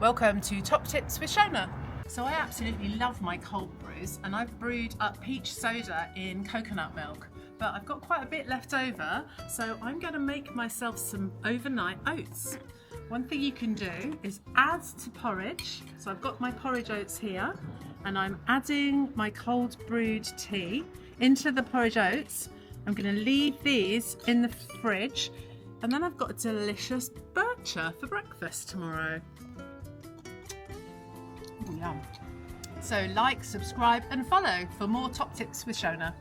Welcome to Top Tips with Shona. So I absolutely love my cold brews, and I've brewed up peach soda in coconut milk, but I've got quite a bit left over, so I'm going to make myself some overnight oats. One thing you can do is add to porridge. So I've got my porridge oats here, and I'm adding my cold brewed tea into the porridge oats. I'm going to leave these in the fridge, and then I've got a delicious bircher for breakfast tomorrow. Ooh, yum. So like, subscribe and follow for more Top Tips with Shona.